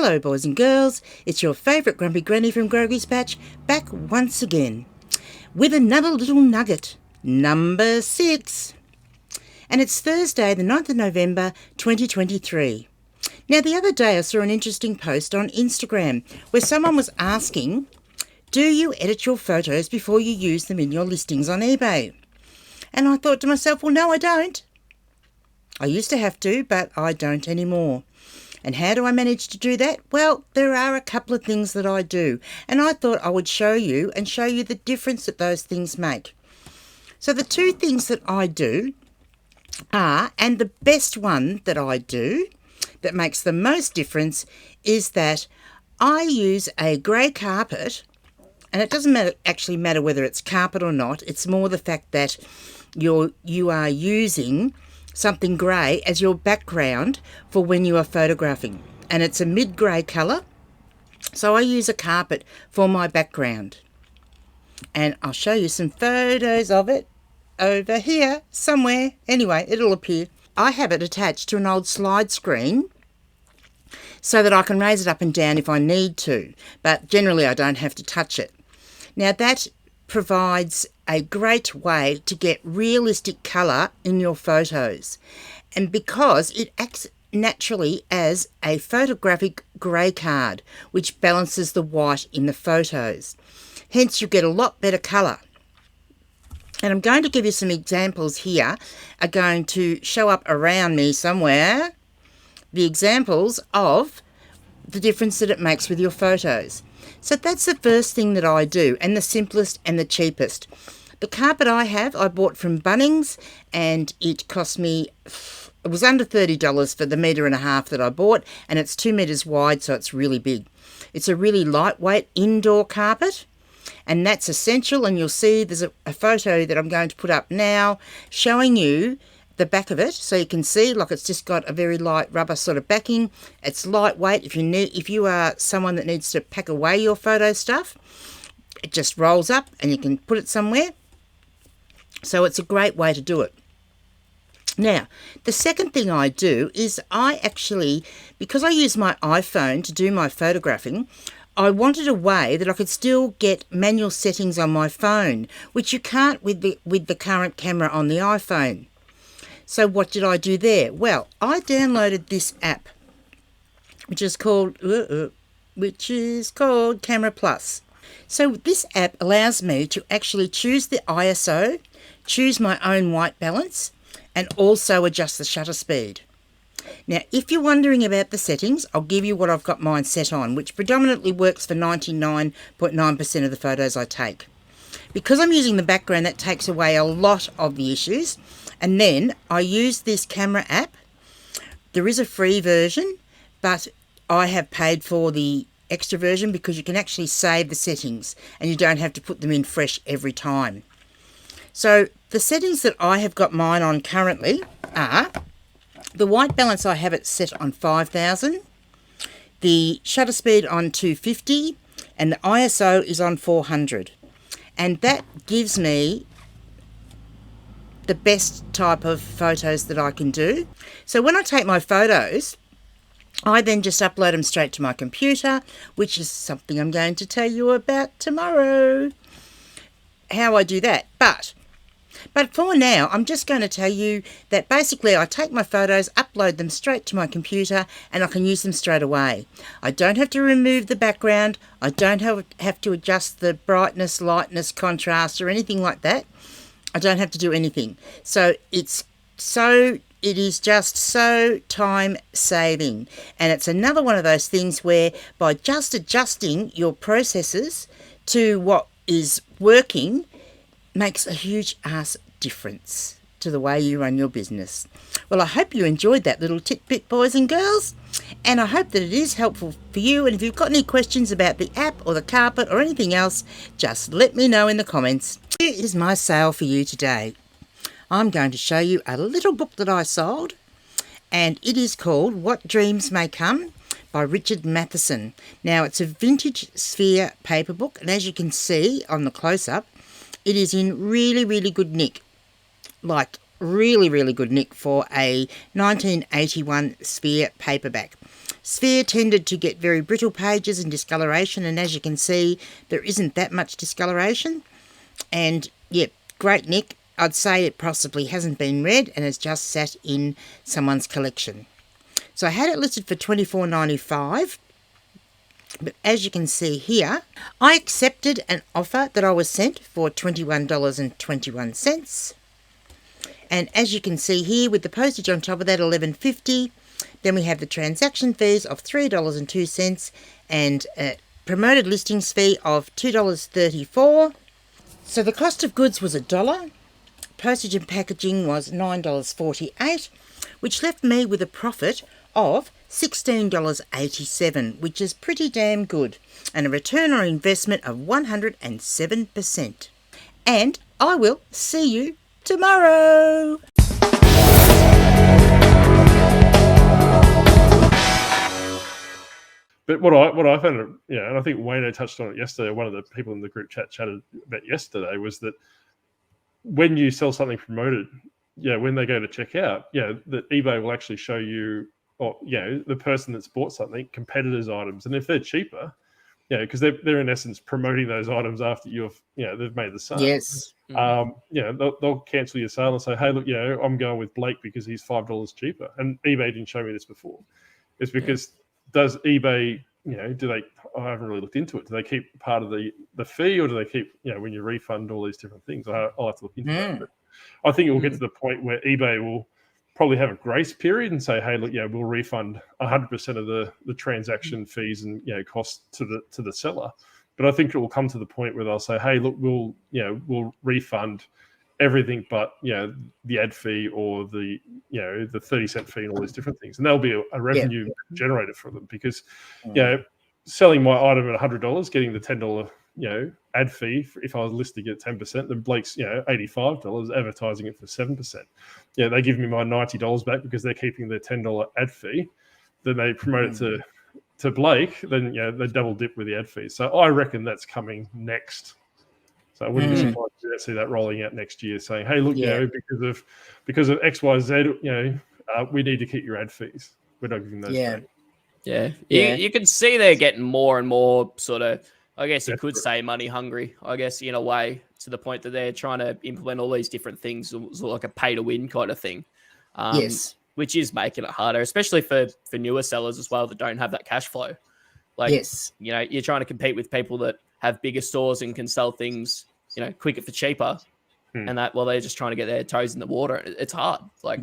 Hello boys and girls, it's your favourite grumpy granny from Grogy's Patch, back once again with another little nugget, number 6. And it's Thursday the 9th of November 2023. Now the other day I saw an interesting post on Instagram where someone was asking, do you edit your photos before you use them in your listings on eBay? And I thought to myself, well no I don't. I used to have to, but I don't anymore. And how do I manage to do that? Well, there are a couple of things that I do. And I thought I would show you the difference that those things make. So the two things that I do are, and the best one that I do that makes the most difference is that I use a grey carpet, and it doesn't actually matter whether it's carpet or not. It's more the fact that you are using something grey as your background for when you are photographing, and it's a mid-grey colour, so I use a carpet for my background, and I'll show you some photos of it over here somewhere. Anyway, it'll appear. I have it attached to an old slide screen so that I can raise it up and down if I need to, but generally I don't have to touch it. Now that provides a great way to get realistic colour in your photos, and because it acts naturally as a photographic grey card which balances the white in the photos, hence you get a lot better colour. And I'm going to give you some examples here, are going to show up around me somewhere, the examples of the difference that it makes with your photos. So that's the first thing that I do, and the simplest and the cheapest. The carpet I bought from Bunnings, and it cost me, it was under $30 for the 1.5 meters that I bought, and it's 2 meters wide, so it's really big. It's a really lightweight indoor carpet, and that's essential, and you'll see there's a photo that I'm going to put up now showing you the back of it, so you can see, like, it's just got a very light rubber sort of backing. It's lightweight. If you are someone that needs to pack away your photo stuff, it just rolls up and you can put it somewhere. So it's a great way to do it. Now, the second thing I do is because I use my iPhone to do my photographing, I wanted a way that I could still get manual settings on my phone, which you can't with the current camera on the iPhone. So what did I do there? Well, I downloaded this app, which is called Camera Plus. So this app allows me to actually choose the ISO, choose my own white balance, and also adjust the shutter speed. Now, if you're wondering about the settings, I'll give you what I've got mine set on, which predominantly works for 99.9% of the photos I take. Because I'm using the background, that takes away a lot of the issues. And then I use this camera app. There is a free version, but I have paid for the extra version because you can actually save the settings and you don't have to put them in fresh every time. So the settings that I have got mine on currently are the white balance. I have it set on 5,000, the shutter speed on 250, and the ISO is on 400. And that gives me the best type of photos that I can do. So when I take my photos, I then just upload them straight to my computer, which is something I'm going to tell you about tomorrow, how I do that. But for now, I'm just going to tell you that basically I take my photos, upload them straight to my computer, and I can use them straight away. I don't have to remove the background. I don't have to adjust the brightness, lightness, contrast, or anything like that. I don't have to do anything. So it is just so time saving. And it's another one of those things where by just adjusting your processes to what is working makes a huge ass difference to the way you run your business. Well, I hope you enjoyed that little tidbit, boys and girls, and I hope that it is helpful for you. And if you've got any questions about the app or the carpet or anything else, just let me know in the comments. Here is my sale for you today. I'm going to show you a little book that I sold, and it is called What Dreams May Come by Richard Matheson. Now, it's a vintage sphere paper book, and as you can see on the close-up, it is in really, really good nick. Like, really, really good nick for a 1981 sphere paperback. Sphere tended to get very brittle pages and discoloration, and as you can see, there isn't that much discoloration. And, yep, great nick. I'd say it possibly hasn't been read and has just sat in someone's collection. So I had it listed for $24.95, but as you can see here, I accepted an offer that I was sent for $21.21. And as you can see here, with the postage on top of that, $11.50. Then we have the transaction fees of $3.02 and a promoted listings fee of $2.34. So the cost of goods was $1. Postage and packaging was $9.48, which left me with a profit of $16.87, which is pretty damn good, and a return on investment of 107%. And I will see you tomorrow. But what I found, and I think Wayno touched on it yesterday, one of the people in the group chat chatted about yesterday, was that when you sell something promoted, when they go to check out, that eBay will actually show you, or the person that's bought something, competitors' items, and if they're cheaper, because they're in essence promoting those items after they've made the sale. Yes. They'll cancel your sale and say, hey, look, I'm going with Blake because he's $5 cheaper, and eBay didn't show me this before. It's because does eBay, do they? I haven't really looked into it. Do they keep part of the fee, or do they keep, when you refund all these different things? I'll have to look into that. But I think it will get to the point where eBay will probably have a grace period and say, hey, look, we'll refund 100% of the transaction fees and costs to the seller. But I think it will come to the point where they'll say, hey, look, we'll refund everything but the ad fee or the 30-cent fee and all these different things, and that'll be a revenue generator for them, because selling my item at $100, getting the $10 ad fee if I was listing at 10%, then Blake's $85 advertising it for 7%. They give me my $90 back because they're keeping their $10 ad fee. Then they promote it to Blake. Then they double dip with the ad fees. So I reckon that's coming next. So I wouldn't be surprised to see that rolling out next year, saying, "Hey, look, because of X, Y, Z, we need to keep your ad fees. We're not giving those back." You can see they're getting more and more sort of, I guess you could say, money hungry, I guess, in a way, to the point that they're trying to implement all these different things, sort of like a pay to win kind of thing. Which is making it harder, especially for newer sellers as well that don't have that cash flow. Like, you're trying to compete with people that have bigger stores and can sell things, quicker for cheaper. And that, they're just trying to get their toes in the water. It's hard. Like,